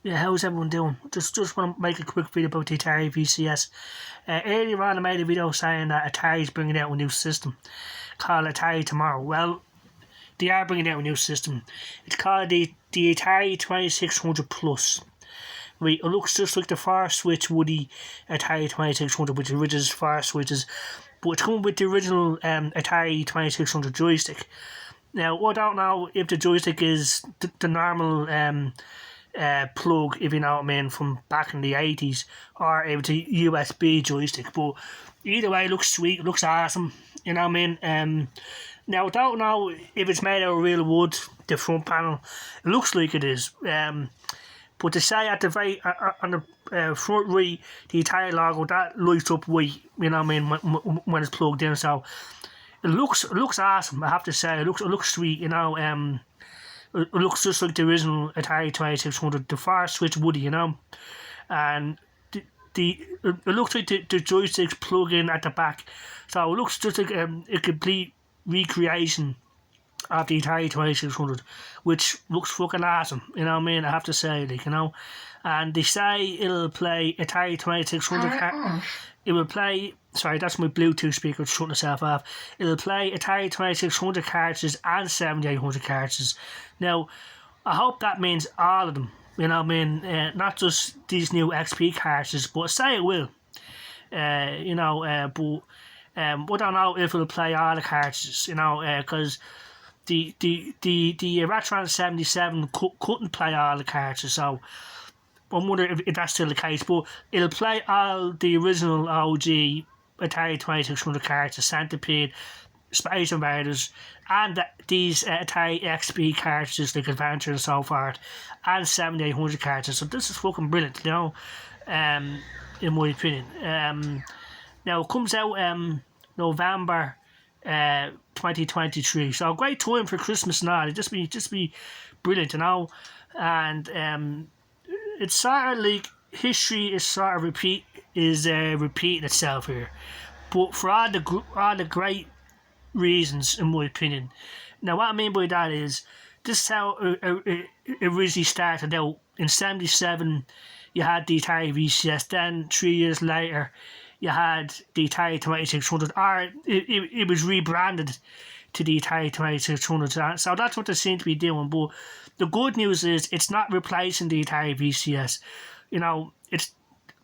Yeah, how's everyone doing? Just want to make a quick video about the Atari VCS. Earlier on I made a video saying that Atari's bringing out a new system called Atari Tomorrow. Well, they are bringing out a new system. It's called the Atari 2600 Plus. Right, it looks just like the Far Switch Woody Atari 2600, which originally Far Switches, but it's coming with the original Atari 2600 joystick. Now, I don't know if the joystick is the normal plug, if you know what I mean, from back in the 80s, or if it's a USB joystick, but either way, it looks sweet, it looks awesome, you know what I mean. Now, I don't know if it's made out of real wood, the front panel. It looks like it is, but they say at the very on the front right, the Atari logo that lights up white, you know what I mean, when it's plugged in. So it looks awesome, I have to say. It looks sweet, you know. It looks just like the original Atari 2600, the Far Switch Woody, you know. And it looks like the joysticks plug in at the back, so it looks just like a complete recreation of the Atari 2600, which looks fucking awesome, you know what I mean, I have to say, like, you know. And they say it'll play Atari 2600 it will play, sorry, that's my Bluetooth speaker shutting itself off. It'll play Atari 2600 cartridges and 7800 cartridges. Now, I hope that means all of them, you know what I mean, not just these new XP cartridges, but say it will, you know, but I don't know if it'll play all the cartridges, you know, because the Retron 77 couldn't play all the cartridges, so I'm wondering if that's still the case, but it'll play all the original OG Atari 2600 cartridges, Centipede, Space Invaders, and these Atari XP cartridges like Adventure and so forth, and 7800 cartridges. So this is fucking brilliant, you know, in my opinion. Now it comes out November 2023, so a great time for Christmas and all. It just be brilliant, you know. And it's sort of like history is sort of repeating itself here, but for all the great reasons, in my opinion. Now, what I mean by that is, this is how it originally started out. In '77, you had the Atari VCS. Then 3 years later, you had the Atari 2600, or it was rebranded to the Atari 2600. So that's what they seem to be doing. But the good news is it's not replacing the Atari VCS. You know,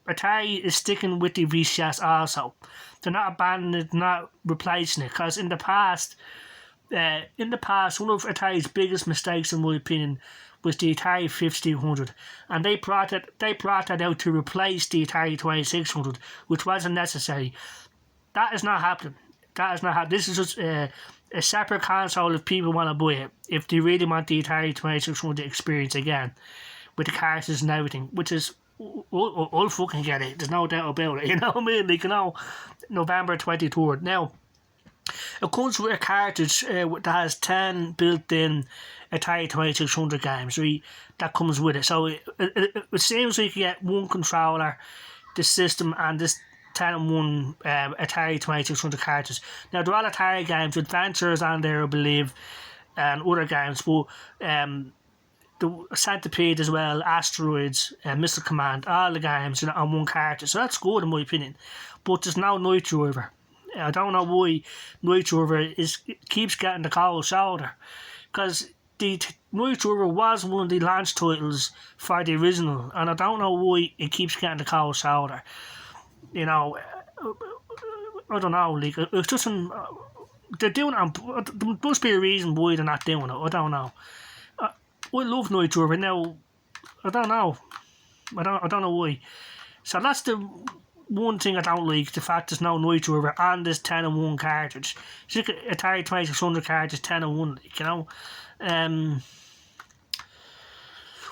Atari is sticking with the VCS also. They're not abandoning it, not replacing it. Because in the past, one of Atari's biggest mistakes, in my opinion, was the Atari 5600, and they brought that out to replace the Atari 2600, which wasn't necessary. That is not happening. This is just a separate console if people want to buy it, if they really want the Atari 2600 experience again, with the cartridges and everything, which is, I'll fucking get it, there's no doubt about it, you know what I mean, like, you know, November 23rd. Now, it comes with a cartridge that has 10 built-in Atari 2600 games, right, that comes with it. So it seems like you get one controller, the system, and this 10-in-1 Atari 2600 cartridge. Now, they're all Atari games, Adventures on there, I believe, and other games, but the Centipede as well, Asteroids, Missile Command, all the games, you know, on one cartridge. So that's good, in my opinion. But there's no Night Driver. I don't know why Night Driver keeps getting the cold shoulder, because the Night Driver was one of the launch titles for the original, and I don't know why it keeps getting the cold shoulder. You know, I don't know, like, it's just they're doing it, there must be a reason why they're not doing it, I don't know. I love Night Driver. Now, I don't know why. So that's the one thing I don't like, the fact there's no Night Driver on this 10-in-1 cartridge. It's like Atari 2600 cartridge 10-in-1, like, you know.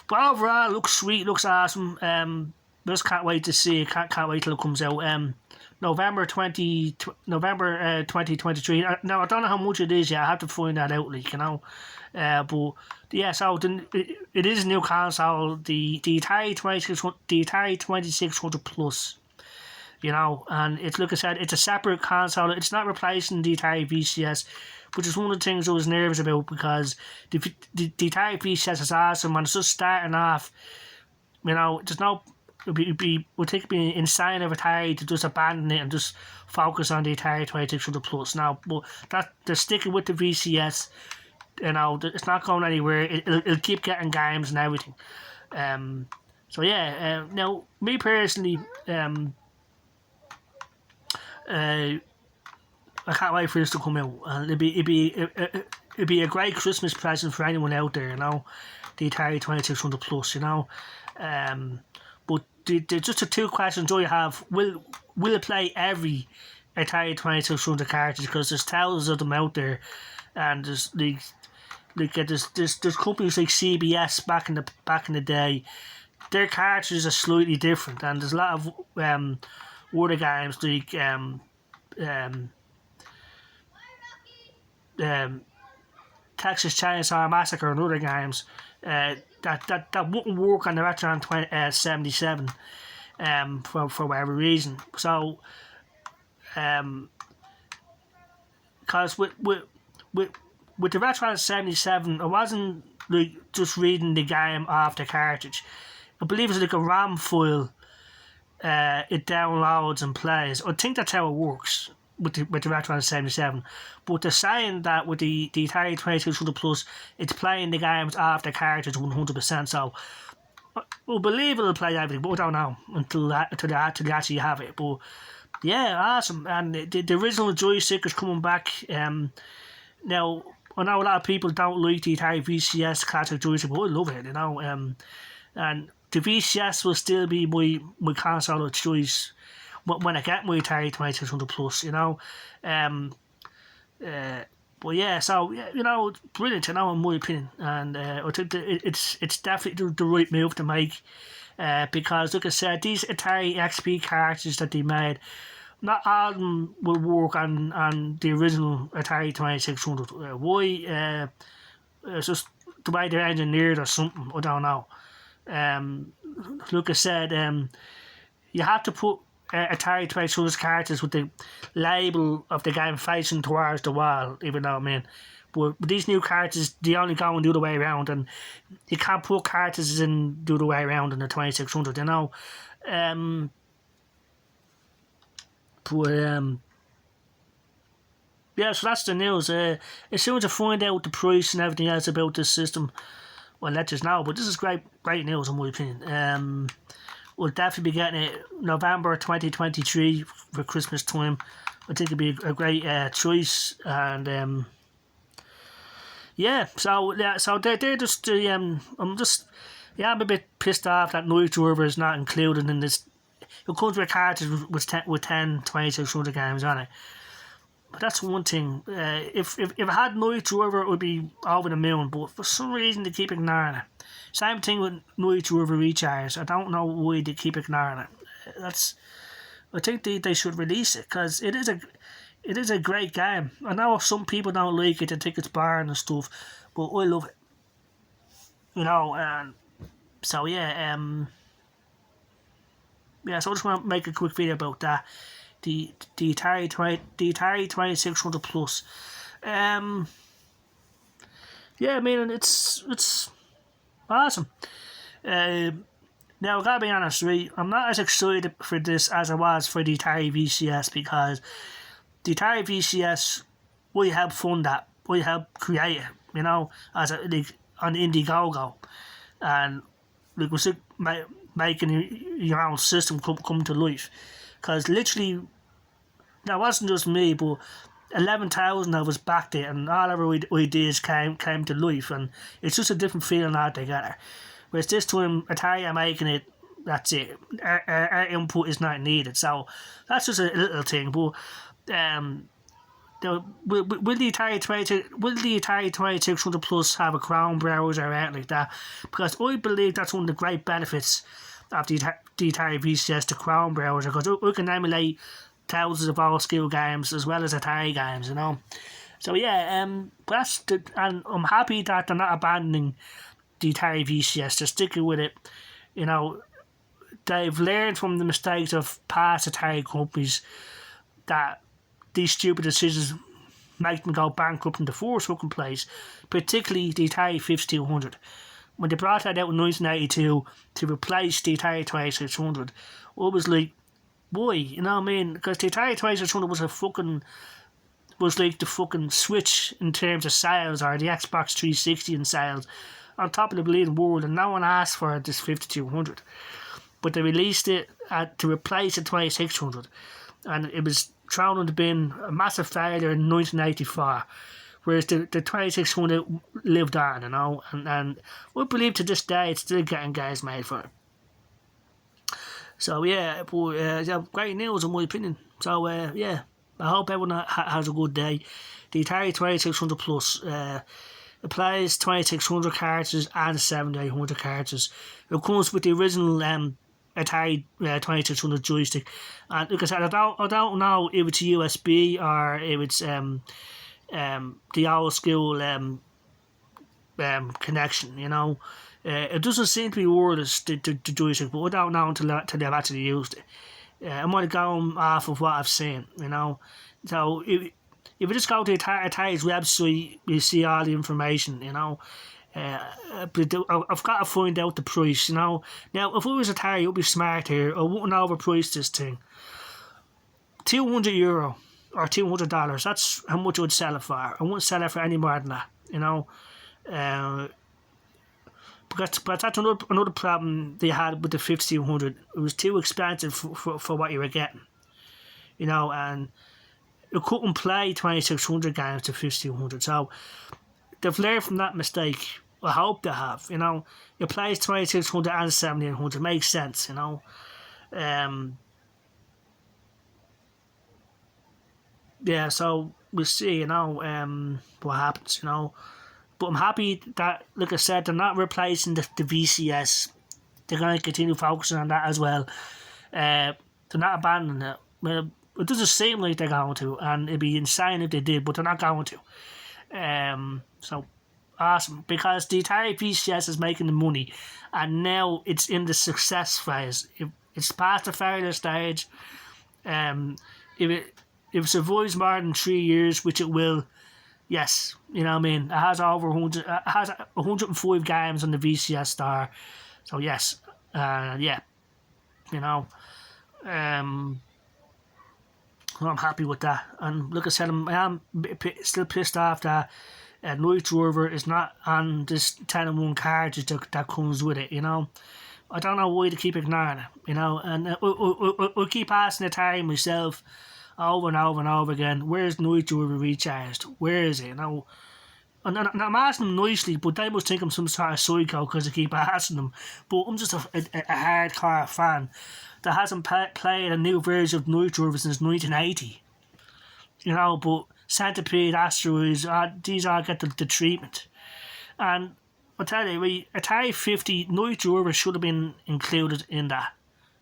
But overall, it looks sweet, looks awesome. Just can't wait to see it. Can't wait till it comes out. November 2023. Now, I don't know how much it is yet. I have to find that out, like, you know. But yeah, so it is a new console, the Atari 2600 Plus. You know, and it's, like I said, it's a separate console. It's not replacing the Atari VCS, which is one of the things I was nervous about, because the Atari VCS is awesome, and it's just starting off You know, there's no. Would think it'd be insane of Atari to just abandon it and just focus on the Atari 2600 Plus now. But that they're sticking with the VCS. You know, it's not going anywhere. It'll keep getting games and everything. So yeah. Now, me personally, I can't wait for this to come out. And it'd be a great Christmas present for anyone out there. You know, the Atari 2600 Plus. You know, but just the two questions I have: will it play every Atari 2600 cartridge? Because there's thousands of them out there, and there's companies like CBS back in the day. Their cartridges are slightly different, and there's a lot of other games like Texas Chainsaw Massacre and other games that wouldn't work on the Retron 77 for whatever reason. So because with the Retron 77, it wasn't like just reading the game off the cartridge. I believe it's like a RAM file. It downloads and plays. I think that's how it works with the Retron 77. But they're saying that with the Atari 2600 Plus, it's playing the games off the cartridge 100%. So I believe it'll play everything, but I don't know until they actually have it. But yeah, awesome. And the original joystick is coming back. Now, I know a lot of people don't like the Atari VCS classic joystick, but I love it, you know. And the VCS will still be my console of choice when I get my Atari 2600 Plus, you know. But yeah, so you know, brilliant, you know, in my opinion, and I think that it's definitely the right move to make, because like I said, these Atari XP cartridges that they made, not all of them will work on the original Atari 2600. Why? It's just the way they're engineered or something. I don't know. Like I said, you have to put Atari 2600 cartridges with the label of the game facing towards the wall, even though, I mean, but these new cartridges, they only go and do the way around, and you can't put cartridges in do the way around in the 2600, you know. Yeah, so that's the news. As soon as I find out the price and everything else about this system, well, let us know. But this is great news in my opinion. We'll definitely be getting it November 2023 for Christmas time. I think it'd be a great choice, and yeah. So they're just I'm a bit pissed off that Night Driver is not included in this. It comes with a cartridge with 10 2600 games on it. But that's one thing. If I had Night Driver, it would be over the moon. But for some reason, they keep ignoring it. Same thing with Night Driver Recharge. I don't know why they keep ignoring it. I think they should release it, because it is a great game. I know some people don't like it and think it's boring and stuff, but I love it. You know, and so yeah. Yeah, so I just want to make a quick video about that. The Atari 2600 Plus. Yeah, I mean, it's awesome. Now, I gotta be honest, right? I'm not as excited for this as I was for the Atari VCS, because the Atari VCS, we helped fund that. We helped create it, you know, as on Indiegogo, and like we said, making your own system come to life. Because literally, that wasn't just me, but 11,000 of us backed it, and all our ideas came to life, and it's just a different feeling altogether. Whereas this time, Atari are making it, that's it. Our input is not needed, so that's just a little thing. But will the Atari 2600 Plus have a Chrome browser or anything like that? Because I believe that's one of the great benefits of the Atari VCS, the Chrome browser, because we can emulate thousands of old school games as well as Atari games, you know. So yeah, and I'm happy that they're not abandoning the Atari VCS. They're sticking with it. You know, they've learned from the mistakes of past Atari companies that these stupid decisions make them go bankrupt in the first fucking place, particularly the Atari 5200. when they brought that out in 1982 to replace the Atari 2600, it was like, why? You know what I mean? Because the Atari 2600 was like the fucking Switch in terms of sales, or the Xbox 360 in sales, on top of the bleeding world, and no one asked for this 5200. But they released it to replace the 2600, and it was thrown in the bin, a massive failure in 1984. Whereas the 2600 lived on, you know, and we believe to this day it's still getting games made for it. So yeah, but yeah, great news in my opinion. So yeah, I hope everyone has a good day. The Atari 2600 Plus it plays 2600 cartridges and 7800 cartridges. It comes with the original Atari 2600 joystick, and like I said, I don't know if it's USB or if it's the old school connection, you know. It doesn't seem to be wireless, the joystick, but I don't know until they've actually used it. I might have gone off of what I've seen, you know. So if you just go to Atari's website, you see all the information, you know. But I've got to find out the price, you know. Now, if it was Atari, it would be smart here. I wouldn't overprice this thing. €200 or $200, that's how much I would sell it for. I wouldn't sell it for any more than that, you know. But that's another problem they had with the 5200. It was too expensive for what you were getting, you know, and you couldn't play 2600 games to 5200. So they've learned from that mistake. I hope they have, you know. You play 2600 and 7800, makes sense, you know. Yeah, so we'll see, you know, what happens, you know. But I'm happy that, like I said, they're not replacing the VCS. They're going to continue focusing on that as well. They're not abandoning it. Well, it doesn't seem like they're going to, and it'd be insane if they did, but they're not going to. So, awesome. Because the Atari VCS is making the money, and now it's in the success phase. It's past the failure stage. If it survives more than 3 years, which it will, yes, you know what I mean. It has over 100. It has 105 games on the VCS store. So yes, yeah, you know, I'm happy with that. And like I said, I am still pissed off that Night Driver is not on this 10-in-1 cartridge that comes with it. You know, I don't know why they keep ignoring it. You know, and I keep asking Atari myself over and over and over again, where's Night Driver recharged? Where is it? You know, and I'm asking them nicely, but they must think I'm some sort of psycho because I keep asking them. But I'm just a hardcore fan that hasn't played a new version of Night Driver since 1980. You know, but Centipede, Asteroids, these all get the treatment. And I'll tell you, Atari 50, Night Driver should have been included in that.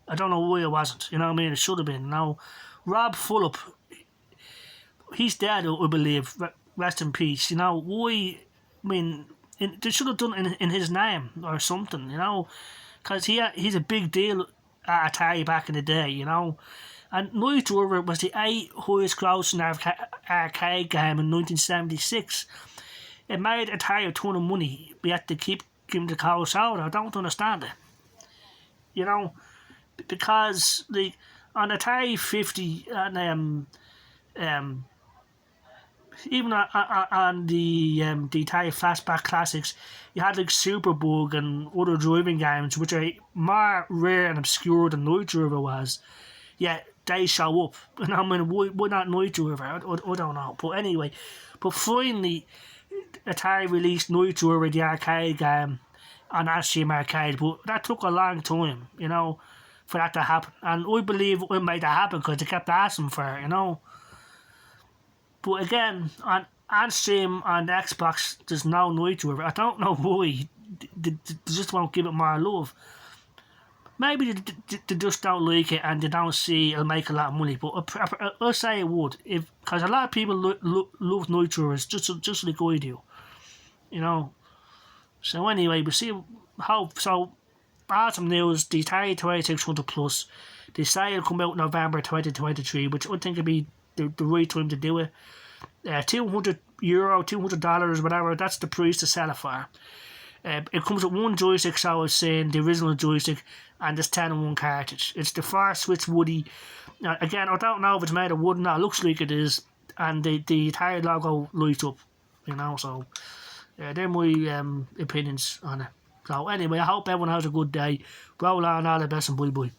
I don't know why it wasn't, you know what I mean? It should have been, you know. Rob Fulop, he's dead, I believe. Rest in peace. You know, why? I mean, they should have done it in his name or something, you know, because he's a big deal at Atari back in the day, you know. And Night Driver was the 8th highest grossing arcade game in 1976. It made Atari a ton of money, but yet they keep giving the cold shoulder. I don't understand it. You know, because on Atari 50 and even on the Atari Flashback Classics, you had like Superbug and other driving games which are more rare and obscure than Night Driver was. Yet they show up. And I mean, why not Night Driver? I don't know. But anyway, finally Atari released Night Driver, the arcade game, on Axiom Arcade. But that took a long time, you know, for that to happen. And I believe it made that happen because they kept asking for it, you know. But again, on Steam, on the Xbox, there's no Night Driver. I don't know why. They just won't give it more love. Maybe they just don't like it and they don't see it'll make a lot of money. But I'll say it would, because a lot of people love Night Drivers just like I do, you know. So anyway, we see how. So awesome news. The Atari 2600 Plus. They say it'll come out November 2023, which I think would be the right time to do it. €200, $200, whatever. That's the price to sell it for. It comes with one joystick, so I was saying the original joystick, and there's 10 in one cartridge. It's the far switch Woody. Now, again, I don't know if it's made of wood or not. It looks like it is, and the Atari logo lights up, so they're my opinions on it. So anyway, I hope everyone has a good day. Roll on, all the best, and bye bye.